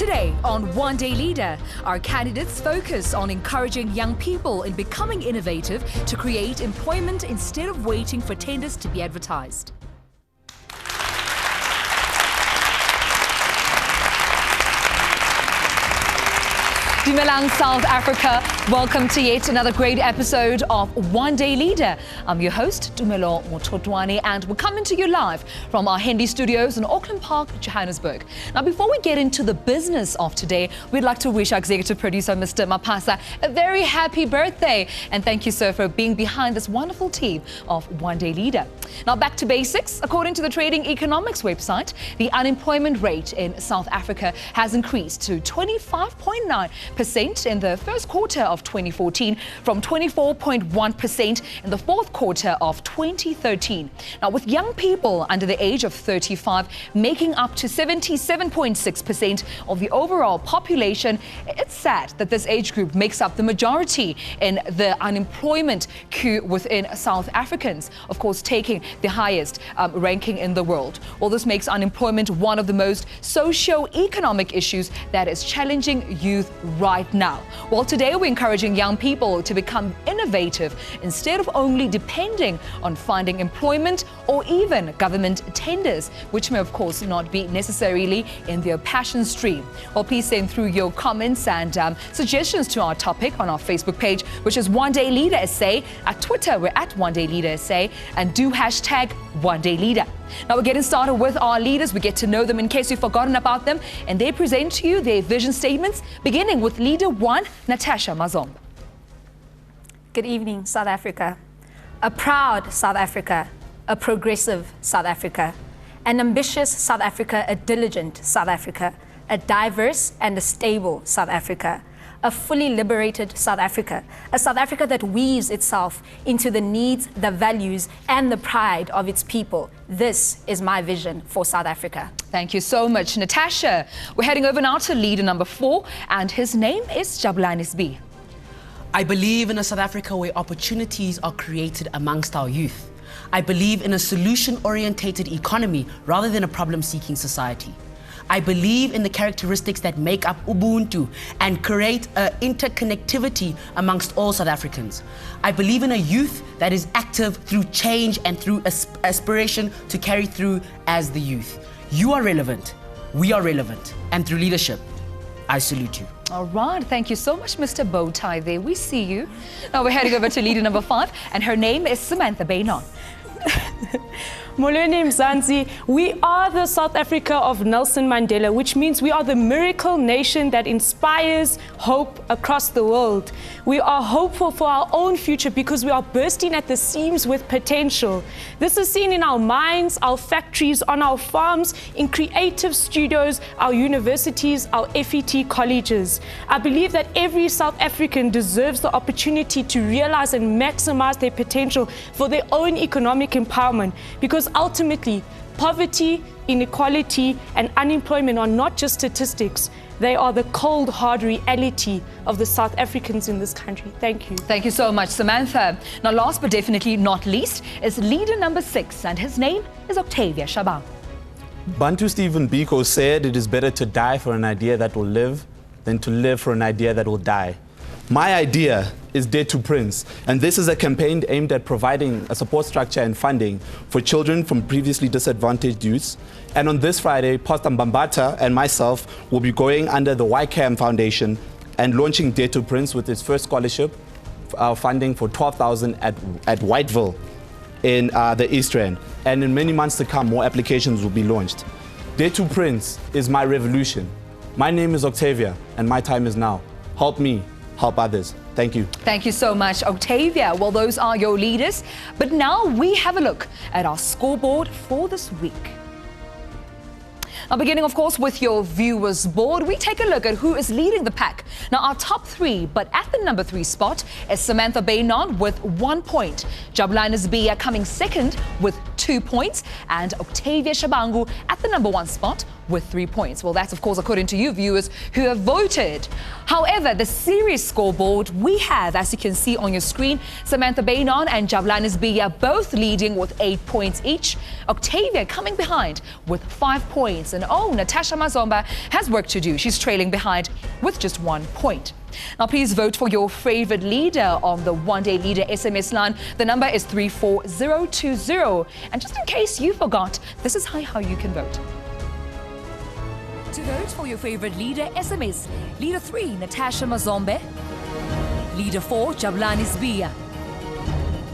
Today on One Day Leader, our candidates focus on encouraging young people in becoming innovative to create employment instead of waiting for tenders to be advertised. Dumelang, South Africa. Welcome to yet another great episode of One Day Leader. I'm your host, Tumi Mothotoane, and we're coming to you live from our Henley studios in Auckland Park, Johannesburg. Now, before we get into the business of today, we'd like to wish our executive producer, Mr. Matasha, a very happy birthday. And thank you, sir, for being behind this wonderful team of One Day Leader. Now, back to basics. According to the Trading Economics website, the unemployment rate in South Africa has increased to 25.9% in the first quarter of 2014 from 24.1% in the fourth quarter of 2013. Now, with young people under the age of 35 making up to 77.6% of the overall population, it's sad that this age group makes up the majority in the unemployment queue within South Africans, of course, taking the highest ranking in the world. Well, this makes unemployment one of the most socio-economic issues that is challenging youth right now. Well, today we're encouraging young people to become innovative instead of only depending on finding employment or even government tenders, which may of course not be necessarily in their passion stream. Well, please send through your comments and suggestions to our topic on our Facebook page, which is One Day Leader SA. At Twitter, we're at One Day Leader SA, and do hashtag One Day Leader. Now we're getting started with our leaders. We get to know them in case you've forgotten about them, and they present to you their vision statements, beginning with Leader 1, Natasha Mazomba. Good evening, South Africa. A proud South Africa, a progressive South Africa, an ambitious South Africa, a diligent South Africa, a diverse and a stable South Africa, a fully liberated South Africa, a South Africa that weaves itself into the needs, the values, and the pride of its people. This is my vision for South Africa. Thank you so much, Natasha. We're heading over now to leader number 4, and his name is Jabulani. I believe in a South Africa where opportunities are created amongst our youth. I believe in a solution-orientated economy rather than a problem-seeking society. I believe in the characteristics that make up Ubuntu and create interconnectivity amongst all South Africans. I believe in a youth that is active through change and through aspiration to carry through as the youth. You are relevant, we are relevant, and through leadership, I salute you. All right, thank you so much, Mr. Bowtie there. We see you. Now we're heading over to leader number 5, and her name is Samantha Beynon. Molweni Mzansi, we are the South Africa of Nelson Mandela, which means we are the miracle nation that inspires hope across the world. We are hopeful for our own future because we are bursting at the seams with potential. This is seen in our mines, our factories, on our farms, in creative studios, our universities, our FET colleges. I believe that every South African deserves the opportunity to realize and maximize their potential for their own economic empowerment, because ultimately, poverty, inequality, and unemployment are not just statistics. They are the cold, hard reality of the South Africans in this country. Thank you. Thank you so much, Samantha. Now, last but definitely not least is leader number 6, and his name is Octavia Shabangu. Bantu Stephen Biko said it is better to die for an idea that will live than to live for an idea that will die. My idea is Dare to Prince, and this is a campaign aimed at providing a support structure and funding for children from previously disadvantaged youths. And on this Friday, Pastor Mbambata and myself will be going under the YCAM Foundation and launching Dare to Prince with its first scholarship funding for 12,000 at Whiteville in the East Rand. And in many months to come, more applications will be launched. Dare to Prince is my revolution. My name is Octavia, and my time is now. Help me. Help others. Thank you. Thank you so much, Octavia. Well, those are your leaders. But now we have a look at our scoreboard for this week. Now, beginning, of course, with your viewers board, we take a look at who is leading the pack. Now, our top 3, but at the number 3 spot is Samantha Beynon with 1 point. Jabulani coming second with 2 points, and Octavia Shabangu at the number 1 spot with 3 points. Well, that's, of course, according to you viewers who have voted. However, the series scoreboard we have, as you can see on your screen, Samantha Beynon and Jabulani Sibiya both leading with 8 points each. Octavia coming behind with 5 points. And Natasha Mazomba has work to do. She's trailing behind with just 1 point. Now, please vote for your favorite leader on the One Day Leader SMS line. The number is 34020. And just in case you forgot, this is how you can vote. To vote for your favorite leader, SMS Leader 3, Natasha Mazomba. Leader 4, Jabulani Sibiya.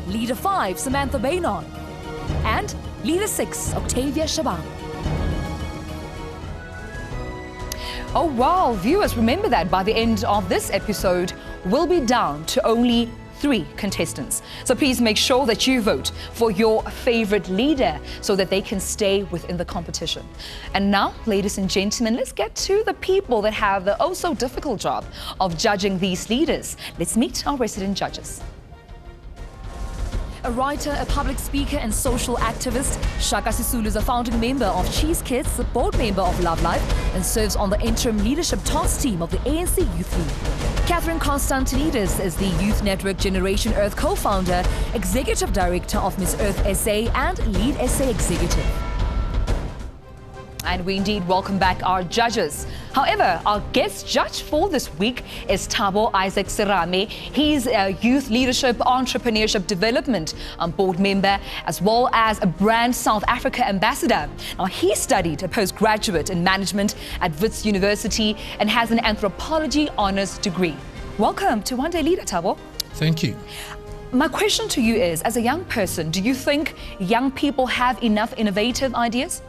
Leader 5, Samantha Beynon. And Leader 6, Octavia Shabangu. Oh wow, viewers, remember that by the end of this episode, we'll be down to only 3 contestants. So please make sure that you vote for your favorite leader so that they can stay within the competition. And now, ladies and gentlemen, let's get to the people that have the oh so difficult job of judging these leaders. Let's meet our resident judges. A writer, a public speaker and social activist, Shaka Sisulu is a founding member of Cheese Kids, a board member of Love Life, and serves on the interim leadership task team of the ANC Youth League. Catherine Constantinides is the Youth Network Generation Earth co-founder, executive director of Miss Earth SA and lead SA executive. And we indeed welcome back our judges. However, our guest judge for this week is Thabo Serame. He's a youth leadership, entrepreneurship development board member, as well as a brand South Africa ambassador. Now, he studied a postgraduate in management at Wits University and has an anthropology honors degree. Welcome to One Day Leader, Thabo. Thank you. My question to you is, as a young person, do you think young people have enough innovative ideas?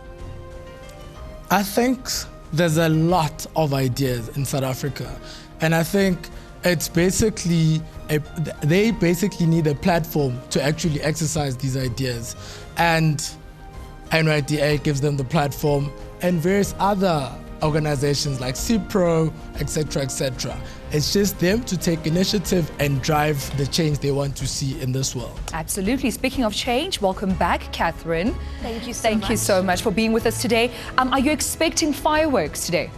I think there's a lot of ideas in South Africa, and I think it's basically they basically need a platform to actually exercise these ideas, and NYDA gives them the platform, and various other organizations like CPRO, etc., etc. It's just them to take initiative and drive the change they want to see in this world. Absolutely. Speaking of change, welcome back, Catherine. Thank you so much. Thank you so much for being with us today. Are you expecting fireworks today?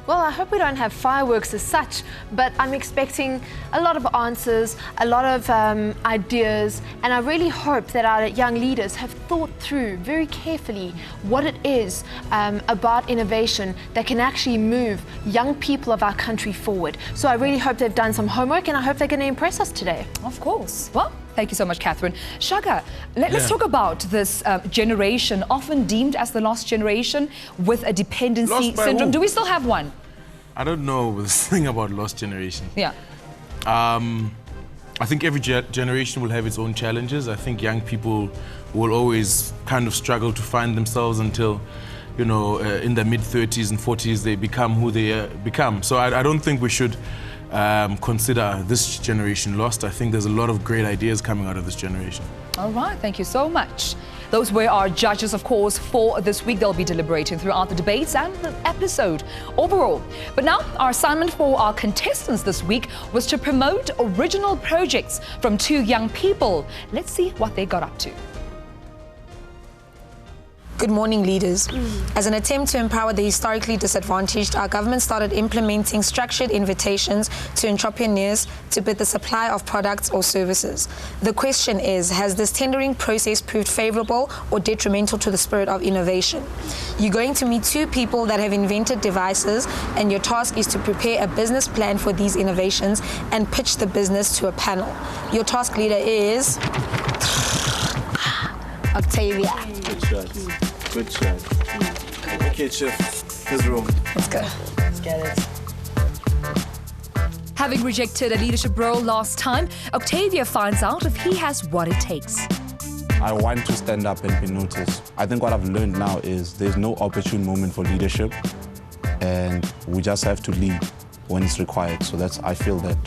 Well, I hope we don't have fireworks as such, but I'm expecting a lot of answers, a lot of ideas, and I really hope that our young leaders have thought through very carefully what it is about innovation that can actually move young people of our country forward. So I really hope they've done some homework, and I hope they're going to impress us today. Of course. Well, thank you so much, Catherine. Shaka, let's talk about this generation, often deemed as the lost generation with a dependency syndrome. Do we still have one? I don't know this thing about lost generation. Yeah. I think every generation will have its own challenges. I think young people will always kind of struggle to find themselves until, you know, in their mid-30s and 40s, they become who they become. So I don't think we should consider this generation lost. I think there's a lot of great ideas coming out of this generation. All right, thank you so much. Those were our judges, of course, for this week. They'll be deliberating throughout the debates and the episode overall. But now, our assignment for our contestants this week was to promote original projects from 2 young people. Let's see what they got up to. Good morning, leaders. As an attempt to empower the historically disadvantaged, our government started implementing structured invitations to entrepreneurs to bid the supply of products or services. The question is, has this tendering process proved favorable or detrimental to the spirit of innovation? You're going to meet 2 people that have invented devices, and your task is to prepare a business plan for these innovations and pitch the business to a panel. Your task leader is Octavia. Good shot. Good shot. Okay, Chef, here's the room. Let's go. Let's get it. Having rejected a leadership role last time, Octavia finds out if he has what it takes. I want to stand up and be noticed. I think what I've learned now is there's no opportune moment for leadership, and we just have to lead when it's required. So I feel that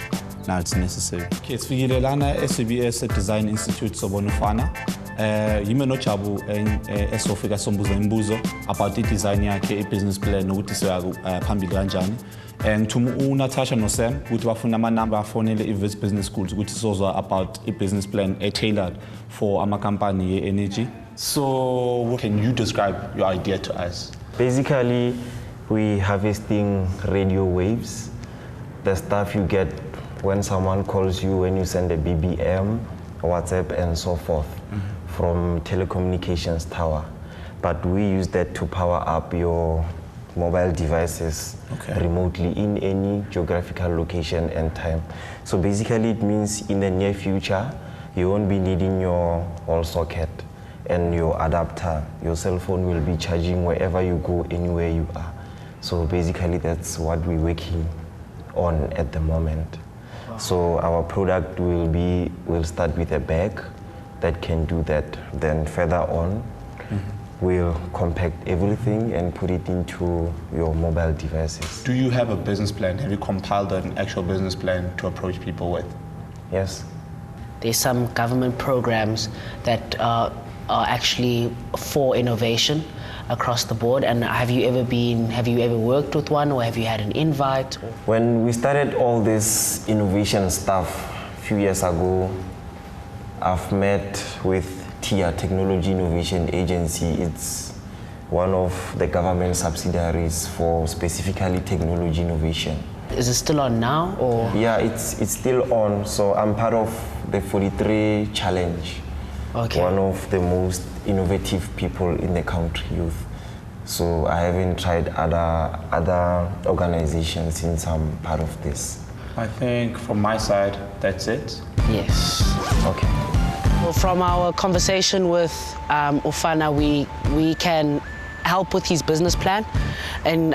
now it's necessary. Okay, it's Lana SABC Design Institute Sobonufana. Yime no Chabu esofika sombuza imbuzo about the design yakhe business plan nokuthi siyaphambili kanjani. To Natasha no Sam ukuthi bafuna amanamba afonele i-Wits Business Schools ukuthi sizozwa about a business plan tailored for ama company ye-energy. So can you describe your idea to us? Basically, we harvesting radio waves, the stuff you get when someone calls you, when you send a BBM, WhatsApp, and so forth from telecommunications tower. But we use that to power up your mobile devices remotely in any geographical location and time. So basically it means in the near future, you won't be needing your wall socket and your adapter. Your cell phone will be charging wherever you go, anywhere you are. So basically that's what we're working on at the moment. So our product will start with a bag that can do that. Then further on, we'll compact everything and put it into your mobile devices. Do you have a business plan? Have you compiled an actual business plan to approach people with? Yes. There's some government programs that are actually for innovation across the board. And have you ever worked with one, or have you had an invite? When we started all this innovation stuff a few years ago, I've met with TIA, Technology Innovation Agency. It's one of the government subsidiaries for specifically technology innovation. Is it still on now, or? Yeah, it's still on. So I'm part of the 43 Challenge. Okay. One of the most innovative people in the country, youth. So I haven't tried other organizations since I'm part of this. I think from my side, that's it. Yes. Okay. Well, from our conversation with Ufana, we can help with his business plan and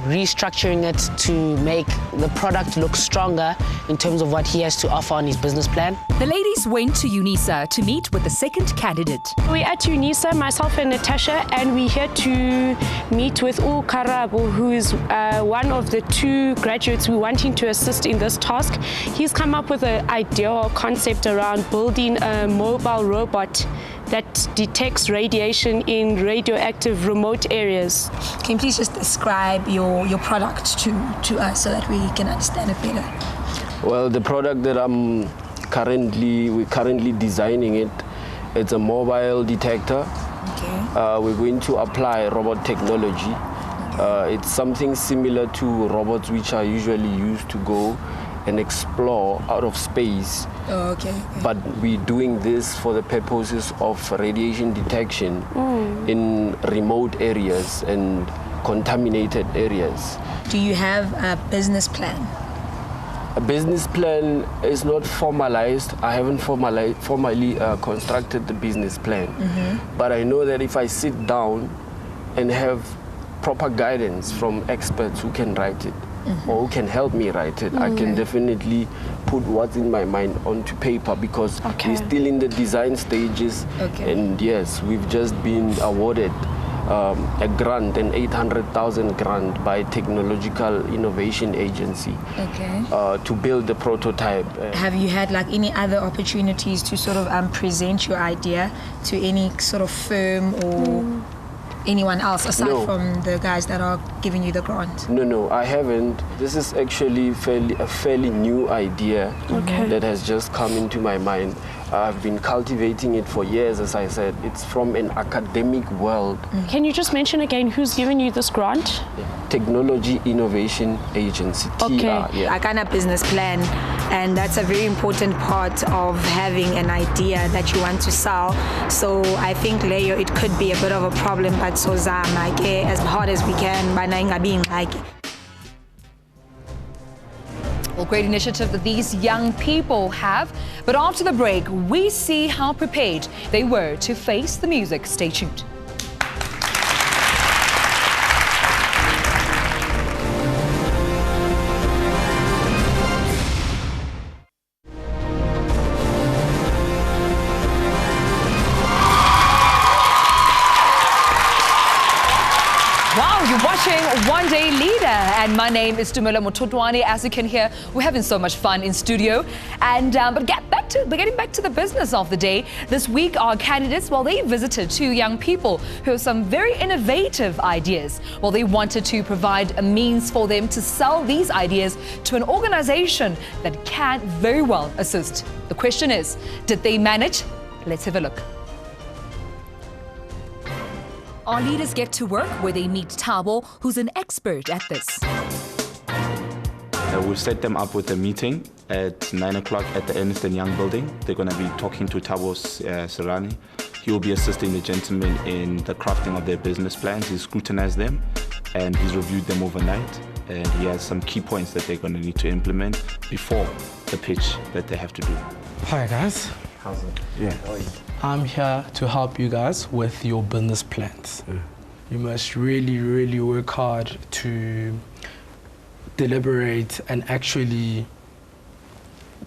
restructuring it to make the product look stronger in terms of what he has to offer on his business plan. The ladies went to UNISA to meet with the second candidate. We're at UNISA, myself and Natasha, and we're here to meet with Karabo, who is one of the 2 graduates we're wanting to assist in this task. He's come up with an idea or concept around building a mobile robot that detects radiation in radioactive remote areas. Can you please just describe your product to us so that we can understand it better? Well, the product that we're currently designing it's a mobile detector. Okay. We're going to apply robot technology. It's something similar to robots which are usually used to go and explore out of space. Oh, okay. But we're doing this for the purposes of radiation detection in remote areas and contaminated areas. Do you have a business plan? A business plan is not formalized. I haven't formally constructed the business plan. But I know that if I sit down and have proper guidance from experts who can write it, or who can help me write it, I can definitely put what's in my mind onto paper, because we're still in the design stages. And yes, we've just been awarded a grant, an 800,000 grant by Technological Innovation Agency to build the prototype. Have you had like any other opportunities to sort of present your idea to any sort of firm or anyone else aside from the guys that are giving you the grant? No, I haven't. This is actually a fairly new idea that has just come into my mind. I've been cultivating it for years, as I said. It's from an academic world. Can you just mention again who's giving you this grant? Technology Innovation Agency, TR. I kind of business plan, and that's a very important part of having an idea that you want to sell. So I think Leo, it could be a bit of a problem, but so as hard as we can by being like. Well, great initiative that these young people have. But after the break, we see how prepared they were to face the music. Stay tuned. One Day Leader, and my name is Tumi Mothotoane. As you can hear, we're having so much fun in studio. And but getting back to the business of the day, this week our candidates, they visited 2 young people who have some very innovative ideas. They wanted to provide a means for them to sell these ideas to an organization that can very well assist. The question is, did they manage? Let's have a look. Our leaders get to work where they meet Thabo, who's an expert at this. We'll set them up with a meeting at 9 o'clock at the Ernst & Young building. They're going to be talking to Thabo Serame. He will be assisting the gentlemen in the crafting of their business plans. He's scrutinized them and he's reviewed them overnight. And he has some key points that they're going to need to implement before the pitch that they have to do. Hi guys. How's it? Yeah. I'm here to help you guys with your business plans. You must really, really work hard to deliberate and actually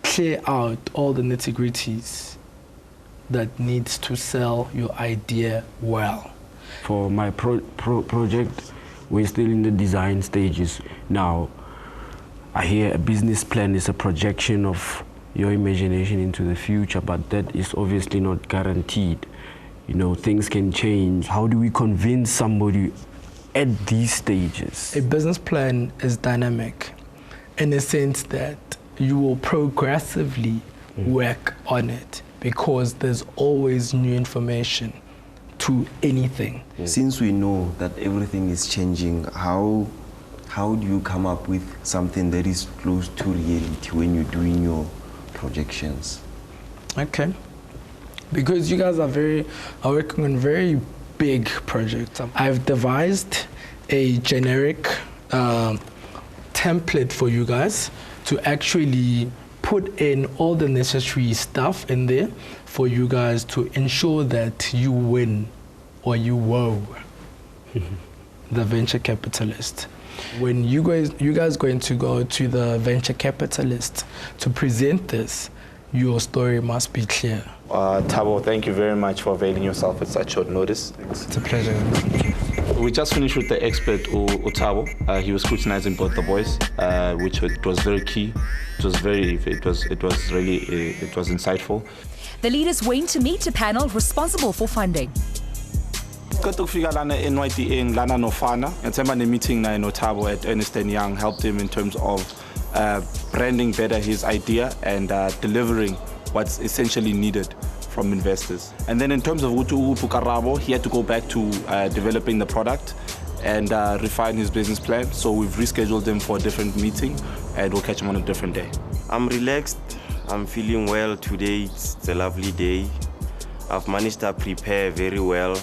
clear out all the nitty-gritties that needs to sell your idea well. For my project, we're still in the design stages. Now, I hear a business plan is a projection of your imagination into the future, but that is obviously not guaranteed. You know, things can change. How do we convince somebody at these stages? A business plan is dynamic in the sense that you will progressively work on it because there's always new information to anything. Since we know that everything is changing, how do you come up with something that is close to reality when you're doing your projections? Okay. Because you guys are working on very big projects. I've devised a generic template for you guys to actually put in all the necessary stuff in there for you guys to ensure that you win or you wow the venture capitalist. When you guys going to go to the venture capitalist to present this, your story must be clear. Thabo, thank you very much for availing yourself at such short notice. It's a pleasure. We just finished with the expert, Thabo. He was scrutinizing both the boys, which was very key. It was insightful. The leaders went to meet a panel responsible for funding. Meeting Thabo at Ernst & Young helped him in terms of branding better his idea and delivering what's essentially needed from investors. And then in terms of Pukarabo, he had to go back to developing the product and refine his business plan. So we've rescheduled him for a different meeting and we'll catch him on a different day. I'm relaxed. I'm feeling well today. It's a lovely day. I've managed to prepare very well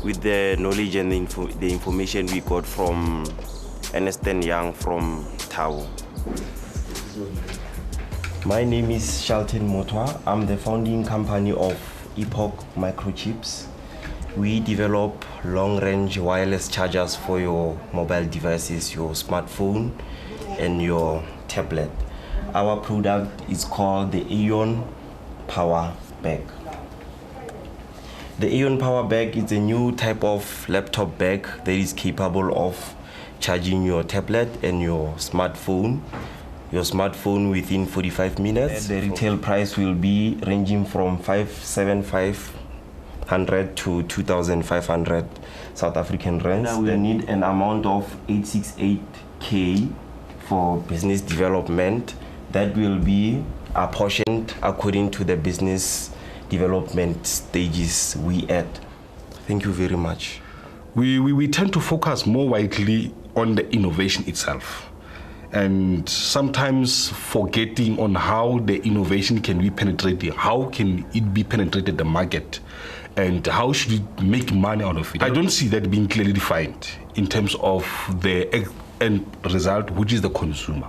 with the knowledge and the information we got from Ernst & Young from Thabo. My name is Tumi Mothotoane. I'm the founding company of Epoch Microchips. We develop long-range wireless chargers for your mobile devices, your smartphone and your tablet. Our product is called the Aeon Power Bag. The Aeon Power Bag is a new type of laptop bag that is capable of charging your tablet and your smartphone within 45 minutes. The retail price will be ranging from 5,700 to 2,500 South African rands. We need an amount of 868K for business development. That will be apportioned according to the business development stages we at. Thank you very much. We tend to focus more widely on the innovation itself, and sometimes forgetting on how the innovation can be penetrated, how can it be penetrated the market, and how should we make money out of it. I don't see that being clearly defined in terms of the end result, which is the consumer.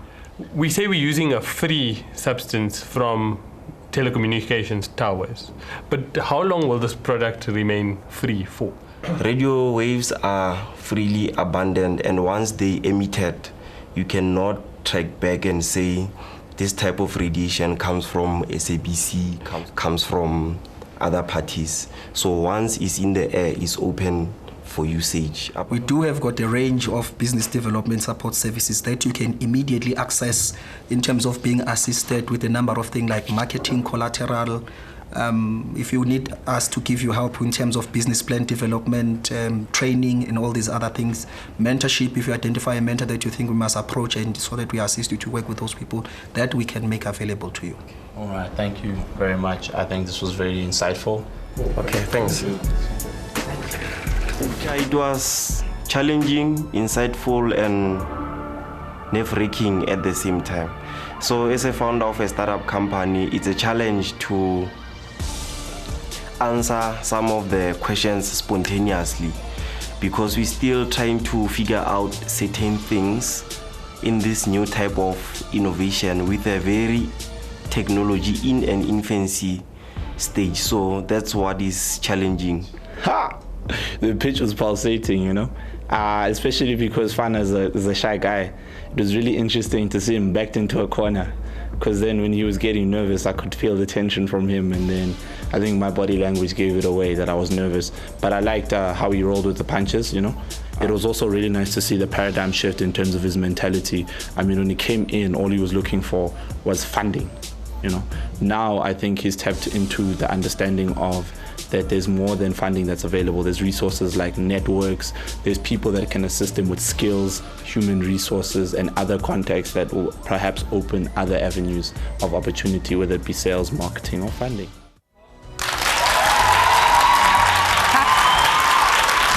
We say we're using a free substance from telecommunications towers, but how long will this product remain free for? Radio waves are freely abundant, and once they emitted, you cannot track back and say this type of radiation comes from SABC, comes from other parties. So once it's in the air, it's open for usage. We do have got a range of business development support services that you can immediately access in terms of being assisted with a number of things like marketing, collateral. If you need us to give you help in terms of business plan development, training and all these other things, mentorship, if you identify a mentor that you think we must approach and so that we assist you to work with those people, that we can make available to you. All right, thank you very much. I think this was very insightful. Okay, thanks. It was challenging, insightful, and nerve-wracking at the same time. So as a founder of a startup company, it's a challenge to answer some of the questions spontaneously, because we're still trying to figure out certain things in this new type of innovation with a very technology in an infancy stage. So that's what is challenging. Ha! The pitch was pulsating, you know, especially because Fana is a shy guy. It was really interesting to see him backed into a corner, because then when he was getting nervous, I could feel the tension from him, and then I think my body language gave it away that I was nervous. But I liked how he rolled with the punches, you know. It was also really nice to see the paradigm shift in terms of his mentality. I mean, when he came in, all he was looking for was funding, you know. Now I think he's tapped into the understanding of that there's more than funding that's available. There's resources like networks, there's people that can assist him with skills, human resources, and other contacts that will perhaps open other avenues of opportunity, whether it be sales, marketing, or funding.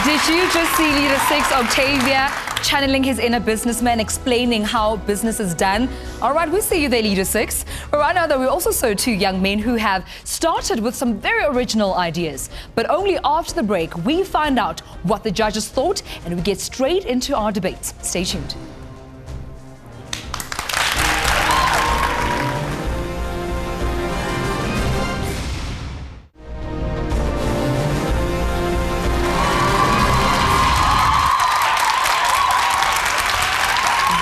Did you just see Leader 6, Octavia, channeling his inner businessman, explaining how business is done? All right, we'll see you there, Leader 6. But right now, though, we also saw two young men who have started with some very original ideas. But only after the break, we find out what the judges thought, and we get straight into our debates. Stay tuned.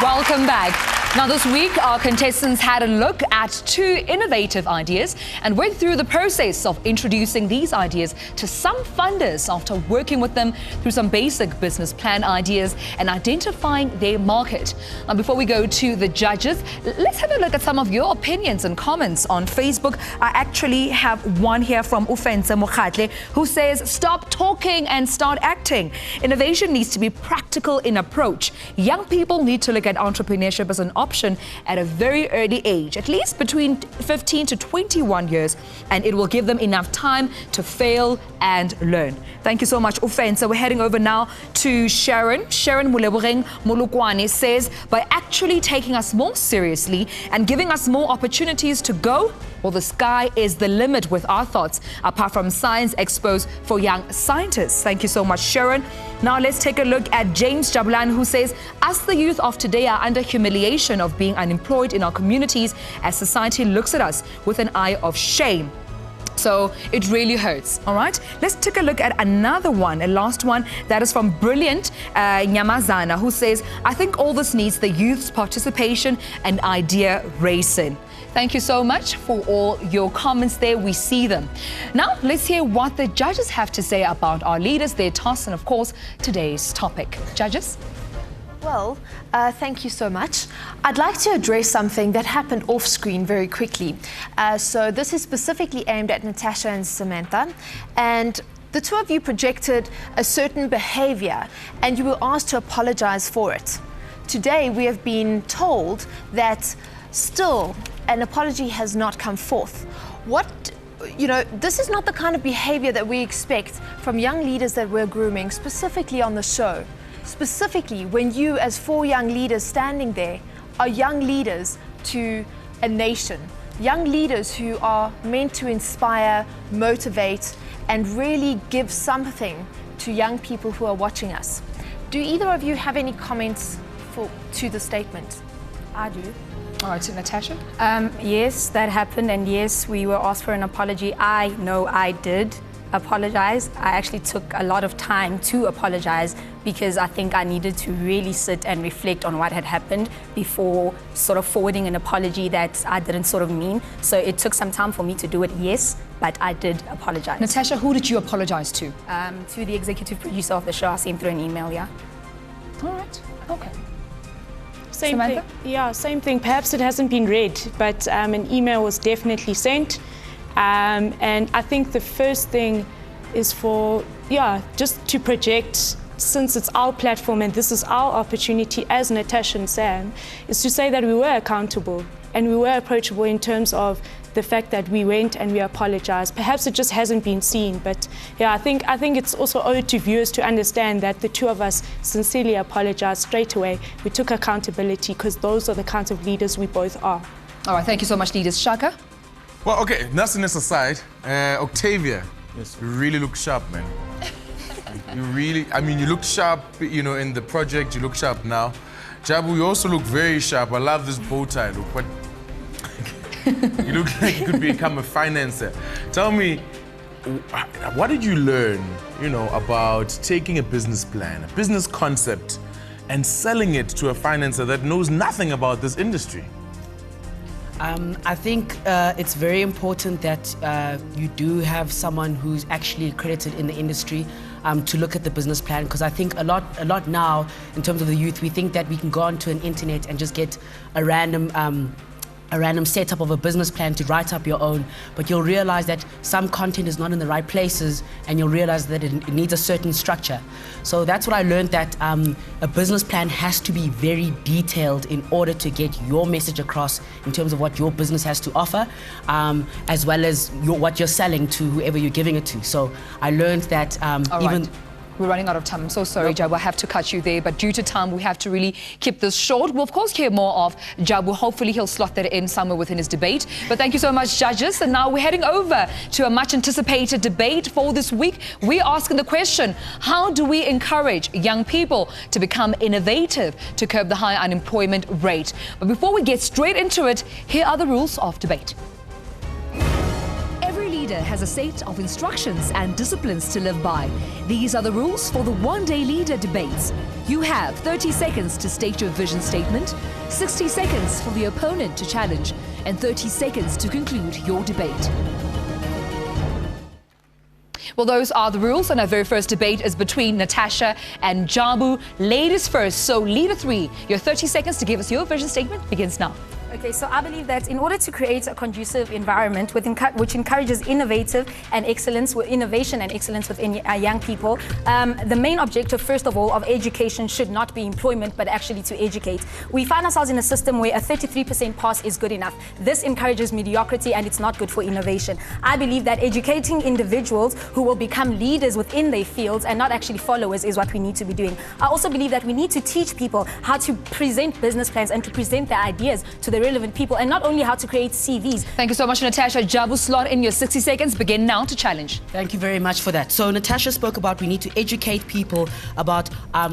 Welcome back. Now this week, our contestants had a look at two innovative ideas and went through the process of introducing these ideas to some funders after working with them through some basic business plan ideas and identifying their market. Now before we go to the judges, let's have a look at some of your opinions and comments on Facebook. I actually have one here from Ufense Mokhatle who says, stop talking and start acting. Innovation needs to be practical in approach. Young people need to look at entrepreneurship as an option at a very early age, at least between 15 to 21 years, and it will give them enough time to fail and learn. Thank you so much, Ufen. So we're heading over now to Sharon. Sharon Mulebureng Molokwane says, by actually taking us more seriously and giving us more opportunities to go, well, the sky is the limit with our thoughts, apart from Science Expos for young scientists. Thank you so much, Sharon. Now let's take a look at James Jabulani, who says, us the youth of today are under humiliation of being unemployed in our communities as society looks at us with an eye of shame. So it really hurts, all right? Let's take a look at another one, a last one, that is from Brilliant Nyamazana, who says, I think all this needs the youth's participation and idea racing. Thank you so much for all your comments there. We see them. Now, let's hear what the judges have to say about our leaders, their tasks, and of course, today's topic. Judges? Well, thank you so much. I'd like to address something that happened off screen very quickly. So this is specifically aimed at Natasha and Samantha. And the two of you projected a certain behavior and you were asked to apologize for it. Today, we have been told that still an apology has not come forth. This is not the kind of behavior that we expect from young leaders that we're grooming, specifically on the show. Specifically, when you, as four young leaders standing there, are young leaders to a nation. Young leaders who are meant to inspire, motivate, and really give something to young people who are watching us. Do either of you have any comments to the statement? I do. All right, so Natasha? Yes, that happened, and yes, we were asked for an apology. I know I did apologize. I actually took a lot of time to apologize because I think I needed to really sit and reflect on what had happened before sort of forwarding an apology that I didn't sort of mean. So it took some time for me to do it, yes, but I did apologize. Natasha, who did you apologize to? To the executive producer of the show. I sent through an email, yeah. All right, okay. Same thing. Yeah, same thing. Perhaps it hasn't been read, but an email was definitely sent. And I think the first thing is just to project, since it's our platform and this is our opportunity as Natasha and Sam, is to say that we were accountable. and we were approachable in terms of the fact that we went and we apologized. Perhaps it just hasn't been seen, but yeah, I think it's also owed to viewers to understand that the two of us sincerely apologized straight away. We took accountability because those are the kinds of leaders we both are. All right, thank you so much, leaders. Shaka? Well, okay, nastiness aside, Octavia, yes, you really look sharp, man. You really, I mean, you look sharp, you know, in the project, you look sharp now. Jabu, you also look very sharp. I love this bow tie look, but you look like you could become a financer. Tell me, what did you learn, you know, about taking a business plan, a business concept, and selling it to a financer that knows nothing about this industry? I think it's very important that you do have someone who's actually accredited in the industry to look at the business plan, because I think a lot now, in terms of the youth, we think that we can go onto an internet and just get a random setup of a business plan to write up your own, but you'll realize that some content is not in the right places, and you'll realize that it needs a certain structure. So that's what I learned, that a business plan has to be very detailed in order to get your message across in terms of what your business has to offer, as well as what you're selling to whoever you're giving it to. So I learned that We're running out of time. I'm so sorry, Jabu. I have to cut you there. But due to time, we have to really keep this short. We'll, of course, hear more of Jabu. Hopefully, he'll slot that in somewhere within his debate. But thank you so much, judges. And now we're heading over to a much-anticipated debate for this week. We're asking the question, how do we encourage young people to become innovative to curb the high unemployment rate? But before we get straight into it, here are the rules of debate. Every leader has a set of instructions and disciplines to live by. These are the rules for the one-day leader debates. You have 30 seconds to state your vision statement, 60 seconds for the opponent to challenge, and 30 seconds to conclude your debate. Well, those are the rules, and our very first debate is between Natasha and Jabu. Ladies first, so leader 3, your 30 seconds to give us your vision statement begins now. Okay, so I believe that in order to create a conducive environment which encourages innovation and excellence within young people, the main objective, first of all, of education should not be employment, but actually to educate. We find ourselves in a system where a 33% pass is good enough. This encourages mediocrity, and it's not good for innovation. I believe that educating individuals who will become leaders within their fields and not actually followers is what we need to be doing. I also believe that we need to teach people how to present business plans and to present their ideas to the relevant people, and not only how to create CVs. Thank you so much, Natasha. Jabu, slot in your 60 seconds. Begin now to challenge. Thank you very much for that. So Natasha spoke about we need to educate people about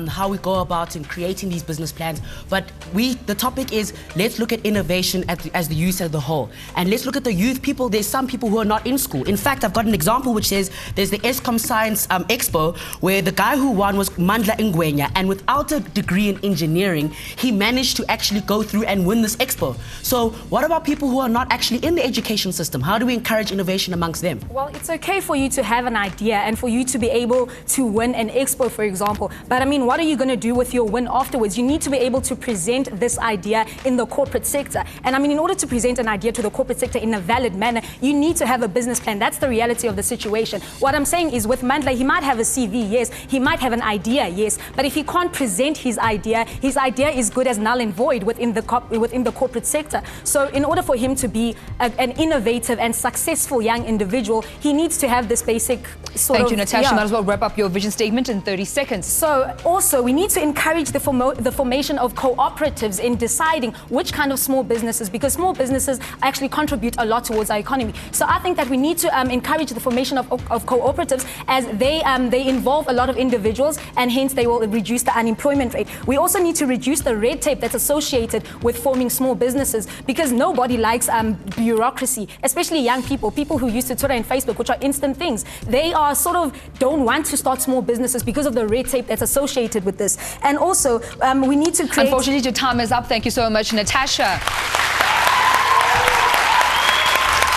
how we go about in creating these business plans. But the topic is, let's look at innovation as the youth as a whole. And let's look at the youth people. There's some people who are not in school. In fact, I've got an example which says there's the Eskom Science Expo, where the guy who won was Mandla Ngwenya, and without a degree in engineering, he managed to actually go through and win this expo. So what about people who are not actually in the education system? How do we encourage innovation amongst them? Well, it's okay for you to have an idea and for you to be able to win an expo, for example. But I mean, what are you going to do with your win afterwards? You need to be able to present this idea in the corporate sector. And I mean, in order to present an idea to the corporate sector in a valid manner, you need to have a business plan. That's the reality of the situation. What I'm saying is, with Mandla, he might have a CV, yes. He might have an idea, yes. But if he can't present his idea is good as null and void within the corporate sector. So in order for him to be an innovative and successful young individual, he needs to have this basic sort of... Thank you, Natasha. Might as well wrap up your vision statement in 30 seconds. So also, we need to encourage the formation of cooperatives in deciding which kind of small businesses, because small businesses actually contribute a lot towards our economy. So I think that we need to encourage the formation of cooperatives, as they involve a lot of individuals, and hence they will reduce the unemployment rate. We also need to reduce the red tape that's associated with forming small businesses, because nobody likes bureaucracy, especially young people who use Twitter and Facebook, which are instant things. They are sort of don't want to start small businesses because of the red tape that's associated with this. And also, we need to create... Unfortunately, your time is up. Thank you so much, Natasha.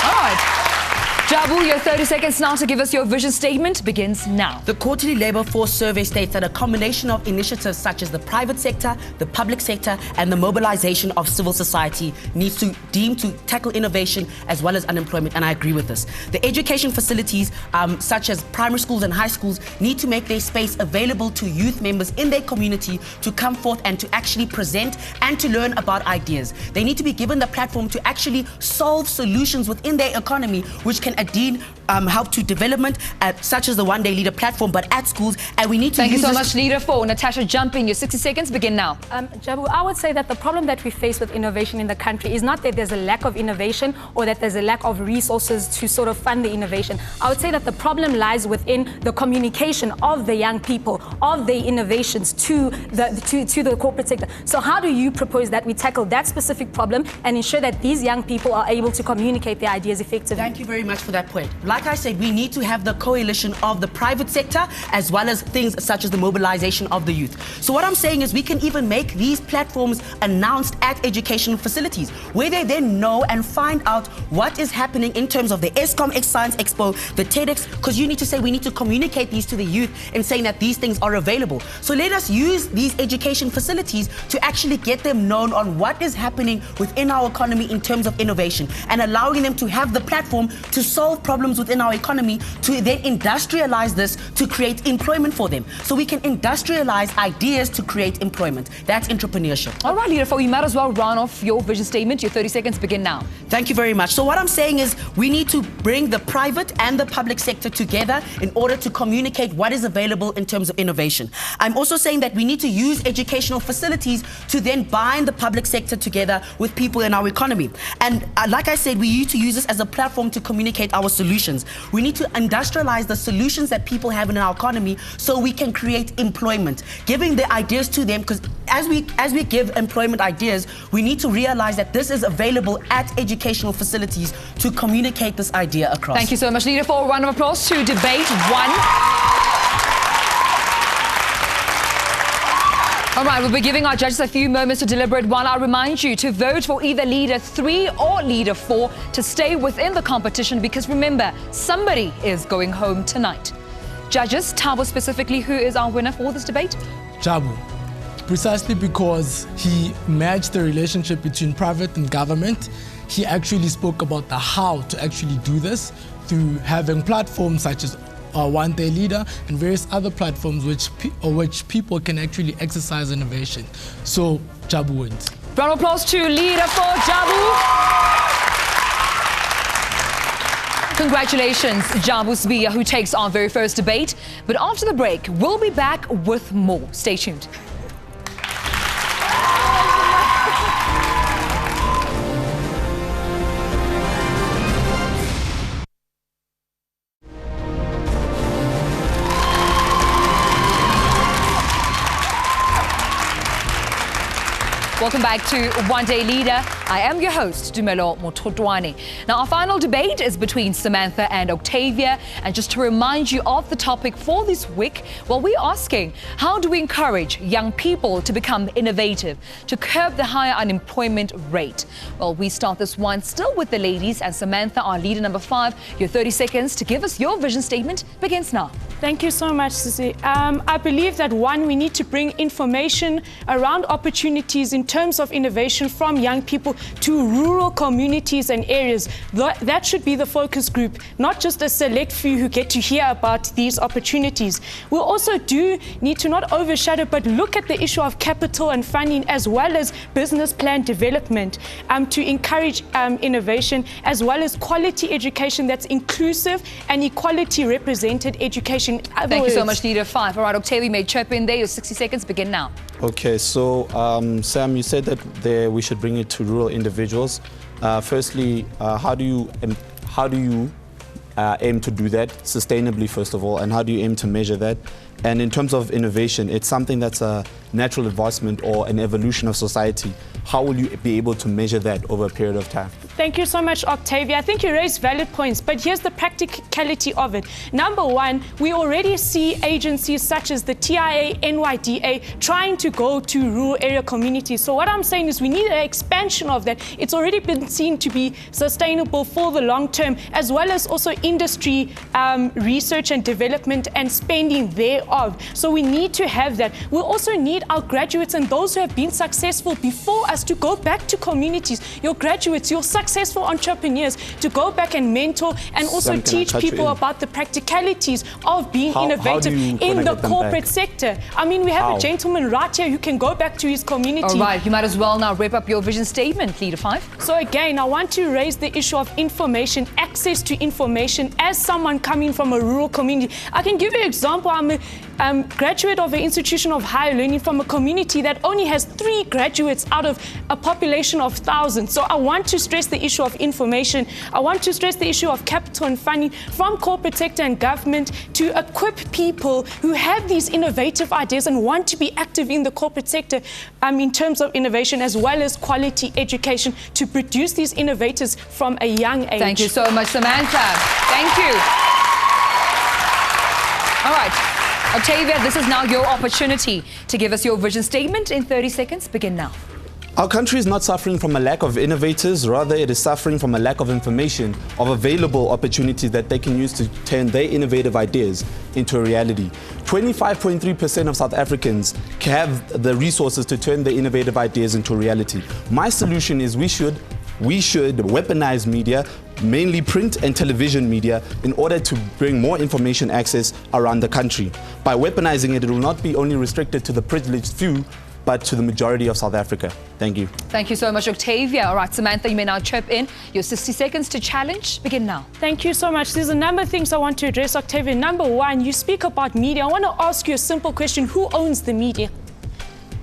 All right. Jabu, your 30 seconds now to give us your vision statement begins now. The quarterly labour force survey states that a combination of initiatives such as the private sector, the public sector and the mobilisation of civil society needs to tackle innovation as well as unemployment, and I agree with this. The education facilities such as primary schools and high schools need to make their space available to youth members in their community to come forth and to actually present and to learn about ideas. They need to be given the platform to actually solve solutions within their economy, which can indeed help to development such as the One Day Leader platform, but at schools. And we need to Thank you so much, Leader 4. Natasha, jump in. Your 60 seconds begin now. Jabu, I would say that the problem that we face with innovation in the country is not that there's a lack of innovation or that there's a lack of resources to sort of fund the innovation. I would say that the problem lies within the communication of the young people, of the innovations to the corporate sector. So how do you propose that we tackle that specific problem and ensure that these young people are able to communicate their ideas effectively? Thank you very much for that point. Like I said, we need to have the coalition of the private sector as well as things such as the mobilization of the youth. So what I'm saying is we can even make these platforms announced at educational facilities where they then know and find out what is happening in terms of the ESCOM X Science Expo, the TEDx, because you need to say we need to communicate these to the youth and saying that these things are available. So let us use these education facilities to actually get them known on what is happening within our economy in terms of innovation and allowing them to have the platform to solve problems within our economy, to then industrialize this to create employment for them. So we can industrialize ideas to create employment. That's entrepreneurship. All right, Leader 4, you might as well run off your vision statement. Your 30 seconds begin now. Thank you very much. So what I'm saying is we need to bring the private and the public sector together in order to communicate what is available in terms of innovation. I'm also saying that we need to use educational facilities to then bind the public sector together with people in our economy. And like I said, we need to use this as a platform to communicate our solutions. We need to industrialize the solutions that people have in our economy so we can create employment, giving the ideas to them, because as we give employment ideas, we need to realize that this is available at educational facilities to communicate this idea across. Thank you so much, Leader 4. A round of applause to debate 1. All right, we'll be giving our judges a few moments to deliberate while I remind you to vote for either Leader 3 or Leader 4 to stay within the competition, because remember, somebody is going home tonight. Judges, Thabo specifically, who is our winner for this debate? Jabu. Precisely because he matched the relationship between private and government. He actually spoke about the how to actually do this through having platforms such as One Day Leader and various other platforms which people can actually exercise innovation. So Jabu wins. Round of applause to Leader 4, Jabu. Congratulations, Jabu Sibiya, who takes our very first debate. But after the break, we'll be back with more. Stay tuned. Welcome back to One Day Leader. I am your host, Tumi Mothotoane. Now, our final debate is between Samantha and Octavia. And just to remind you of the topic for this week, well, we're asking, how do we encourage young people to become innovative, to curb the higher unemployment rate? Well, we start this one still with the ladies, and Samantha, our leader number 5, your 30 seconds to give us your vision statement begins now. Thank you so much, Sisi. I believe that, one, we need to bring information around opportunities in terms of innovation from young people to rural communities and areas. That should be the focus group, not just a select few who get to hear about these opportunities. We also do need to not overshadow, but look at the issue of capital and funding as well as business plan development to encourage innovation, as well as quality education that's inclusive and equality represented education. Thank you so much, Leader 5. All right, Octavia, you may chirp in there. Your 60 seconds begin now. Okay, so Sam, you said that we should bring it to rural individuals. Firstly, how do you aim to do that sustainably, first of all, and how do you aim to measure that? And in terms of innovation, it's something that's a natural advancement or an evolution of society. How will you be able to measure that over a period of time? Thank you so much, Octavia. I think you raised valid points, but here's the practicality of it. Number one, we already see agencies such as the TIA, NYDA, trying to go to rural area communities. So what I'm saying is we need an expansion of that. It's already been seen to be sustainable for the long term, as well as also industry research and development and spending thereof. So we need to have that. We'll also need our graduates and those who have been successful before us to go back to communities. Your graduates, your successful entrepreneurs, to go back and mentor and also teach people about the practicalities of being innovative in the corporate sector. I mean, we have a gentleman right here who can go back to his community. All right, you might as well now wrap up your vision statement, Leader 5. So again, I want to raise the issue of information, access to information as someone coming from a rural community. I can give you an example. I'm a graduate of an institution of higher learning from a community that only has 3 graduates out of a population of thousands. So I want to stress the issue of information. I want to stress the issue of capital and funding from corporate sector and government to equip people who have these innovative ideas and want to be active in the corporate sector in terms of innovation as well as quality education to produce these innovators from a young age. Thank you so much, Samantha. Thank you. All right. Octavia, this is now your opportunity to give us your vision statement in 30 seconds. Begin now. Our country is not suffering from a lack of innovators, rather it is suffering from a lack of information, of available opportunities that they can use to turn their innovative ideas into a reality. 25.3% of South Africans have the resources to turn their innovative ideas into a reality. My solution is we should weaponize media, mainly print and television media, in order to bring more information access around the country. By weaponizing it, it will not be only restricted to the privileged few, but to the majority of South Africa. Thank you. Thank you so much, Octavia. All right, Samantha, you may now chip in. Your 60 seconds to challenge. Begin now. Thank you so much. There's a number of things I want to address, Octavia. Number one, you speak about media. I want to ask you a simple question. Who owns the media?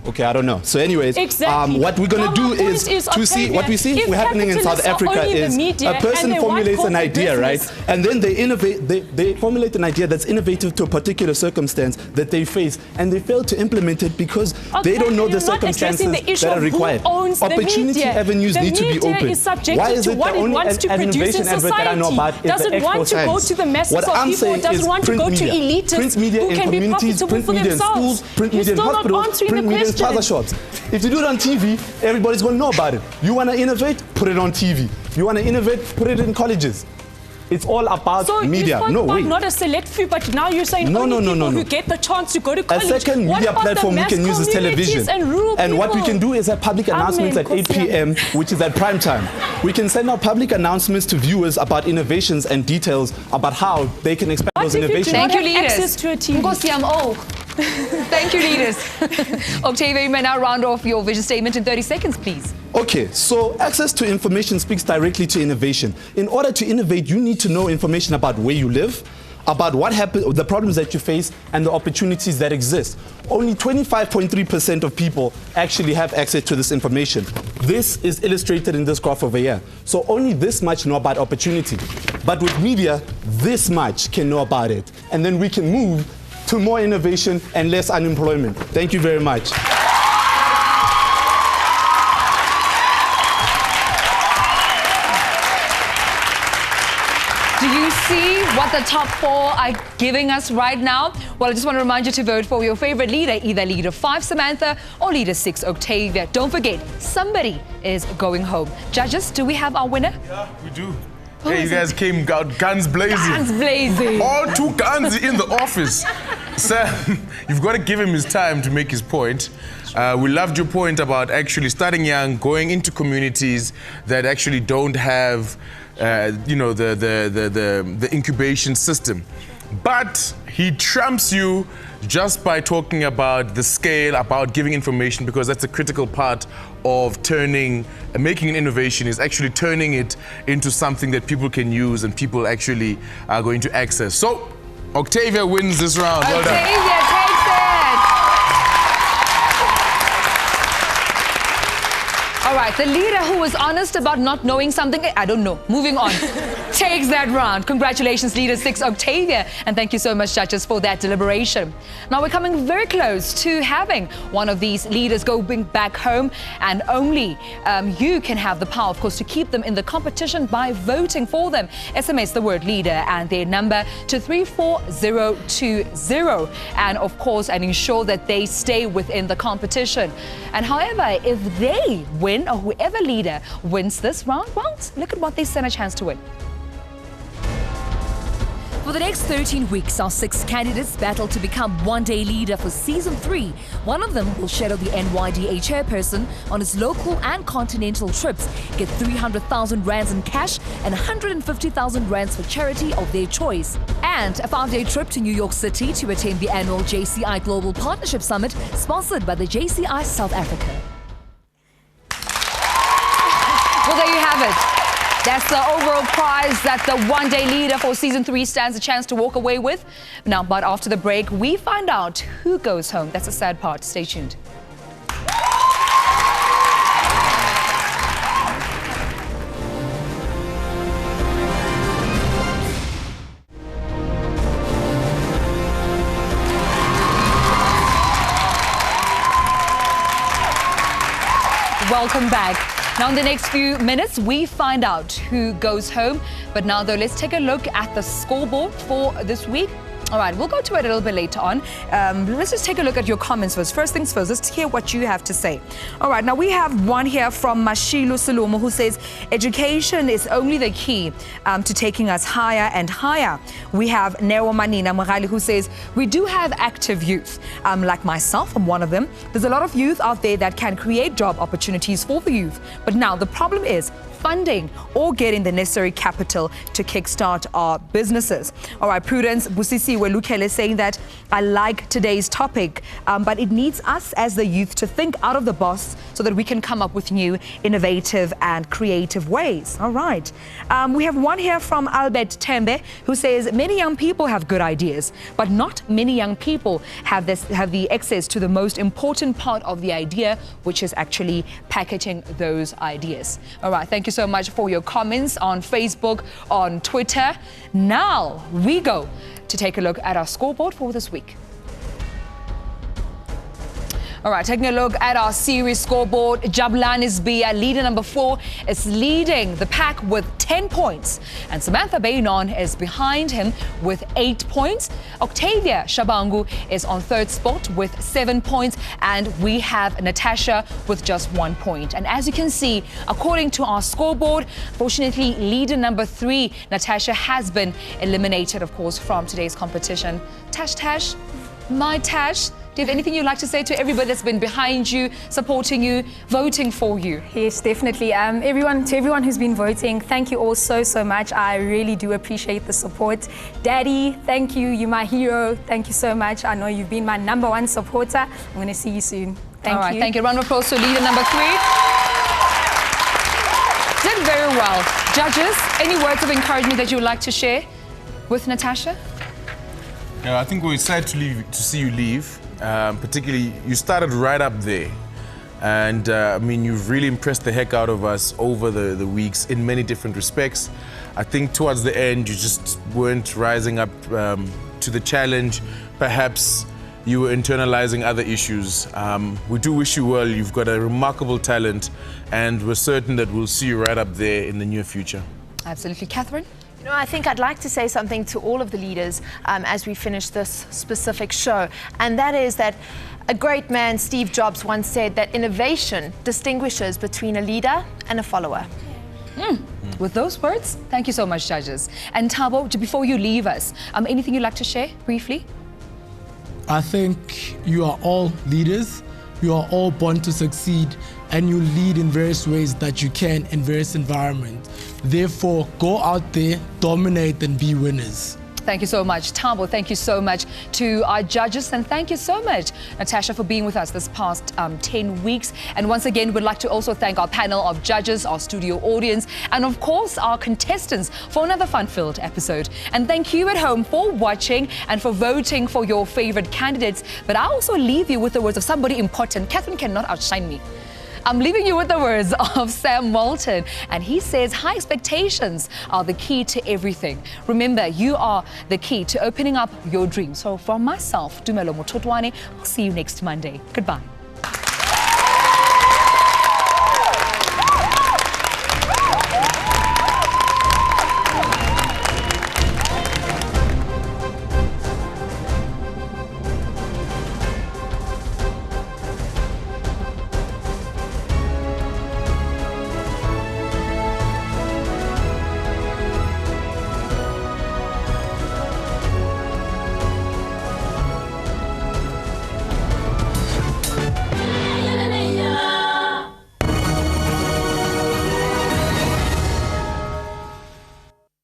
Okay, I don't know. So anyways, what we're going to do is to see what we see happening in South Africa is a person formulates an idea, right? And then they innovate, they formulate an idea that's innovative to a particular circumstance that they face, and they fail to implement it because they don't know the circumstances that are required. Opportunity avenues need to be open. Why is it the only innovation advert that I know about is the Expo Science? What I'm saying is print media in communities, print media in schools, print media in hospitals, print media in plaza shops. If you do it on TV, everybody's going to know about it. You want to innovate? Put it on TV. You want to innovate? Put it in colleges. It's all about media. So not a select few, but now you're saying only people who get the chance to go to college. A second media platform we can use is television. And what we can do is have public announcements at 8 p.m., which is at prime time. We can send out public announcements to viewers about innovations and details about how they can expand those innovations. Thank you, leaders. Access to a TV. Thank you, leaders. Octavia, you may now round off your vision statement in 30 seconds, please. Okay, so access to information speaks directly to innovation. In order to innovate, you need to know information about where you live, about what happened, the problems that you face, and the opportunities that exist. Only 25.3% of people actually have access to this information. This is illustrated in this graph over here. So only this much know about opportunity. But with media, this much can know about it. And then we can move to more innovation and less unemployment. Thank you very much. Do you see what the top 4 are giving us right now? Well, I just want to remind you to vote for your favorite leader, either leader 5, Samantha, or leader 6, Octavia. Don't forget, somebody is going home. Judges, do we have our winner? Yeah, we do. Hey, you guys came out guns blazing. Guns blazing. All 2 guns in the office. Sir, you've got to give him his time to make his point. We loved your point about actually starting young, going into communities that actually don't have, the incubation system. But he trumps you just by talking about the scale, about giving information, because that's a critical part of making an innovation, is actually turning it into something that people can use and people actually are going to access. So, Octavia wins this round. Well done. Octavia takes it. All right. right, the leader who was honest about not knowing something, I don't know, moving on, takes that round. Congratulations, Leader 6, Octavia, and thank you so much, judges, for that deliberation. Now we're coming very close to having one of these leaders going back home, and only you can have the power, of course, to keep them in the competition by voting for them. SMS the word leader and their number to 34020, and of course, and ensure that they stay within the competition. And however, if they win, or whoever leader wins this round, well, look at what they stand a chance to win. For the next 13 weeks, our 6 candidates battle to become one-day leader for Season 3. One of them will shadow the NYDA chairperson on his local and continental trips, get 300,000 rands in cash and 150,000 rands for charity of their choice. And a 5-day trip to New York City to attend the annual JCI Global Partnership Summit, sponsored by the JCI South Africa. Well, there you have it. That's the overall prize that the one-day leader for Season 3 stands a chance to walk away with. Now, but after the break, we find out who goes home. That's the sad part. Stay tuned. Welcome back. Now, in the next few minutes, we find out who goes home. But now, though, let's take a look at the scoreboard for this week. All right, we'll go to it a little bit later on. Let's just take a look at your comments first. First things first, let's hear what you have to say. All right, now we have one here from Mashilo Salomo who says, education is only the key to taking us higher and higher. We have Nero Manina Morali who says, we do have active youth. Like myself, I'm one of them. There's a lot of youth out there that can create job opportunities for the youth. But now the problem is funding or getting the necessary capital to kickstart our businesses. All right, Prudence Busisi Welukele is saying that I like today's topic, but it needs us as the youth to think out of the box so that we can come up with new, innovative and creative ways. All right. We have one here from Albert Tembe who says many young people have good ideas, but not many young people have the access to the most important part of the idea, which is actually packaging those ideas. All right. Thank you so much for your comments on Facebook, on Twitter. Now we go to take a look at our scoreboard for this week. All right, taking a look at our series scoreboard, Jabulani Sibiya, leader number 4, is leading the pack with 10 points. And Samantha Beynon is behind him with 8 points. Octavia Shabangu is on 3rd spot with 7 points. And we have Natasha with just 1 point. And as you can see, according to our scoreboard, fortunately, leader number 3, Natasha, has been eliminated, of course, from today's competition. Tash, my Tash, do you have anything you'd like to say to everybody that's been behind you, supporting you, voting for you? Yes, definitely. To everyone who's been voting, thank you all so much. I really do appreciate the support. Daddy, thank you. You're my hero. Thank you so much. I know you've been my #1 supporter. I'm going to see you soon. Thank you. All right, thank you. Round of applause to leader number 3. Did very well. Judges, any words of encouragement that you would like to share with Natasha? Yeah, I think we're sad to see you leave. Particularly, you started right up there. And I mean, you've really impressed the heck out of us over the weeks in many different respects. I think towards the end, you just weren't rising up to the challenge. Perhaps you were internalizing other issues. We do wish you well. You've got a remarkable talent, and we're certain that we'll see you right up there in the near future. Absolutely. Catherine? You know, I think I'd like to say something to all of the leaders as we finish this specific show, and that is that a great man, Steve Jobs, once said that innovation distinguishes between a leader and a follower. With those words, thank you so much, judges. And Thabo, before you leave us, anything you'd like to share briefly? I think you are all leaders. You are all born to succeed, and you lead in various ways that you can in various environments. Therefore, go out there, dominate, and be winners. Thank you so much, Thabo. Thank you so much to our judges, and thank you so much, Natasha, for being with us this past 10 weeks. And once again, we'd like to also thank our panel of judges, our studio audience, and of course, our contestants for another fun-filled episode. And thank you at home for watching and for voting for your favorite candidates. But I also leave you with the words of somebody important. Catherine cannot outshine me. I'm leaving you with the words of Sam Walton, and he says high expectations are the key to everything. Remember, you are the key to opening up your dreams. So from myself, Tumi Mothotoane, I'll see you next Monday. Goodbye.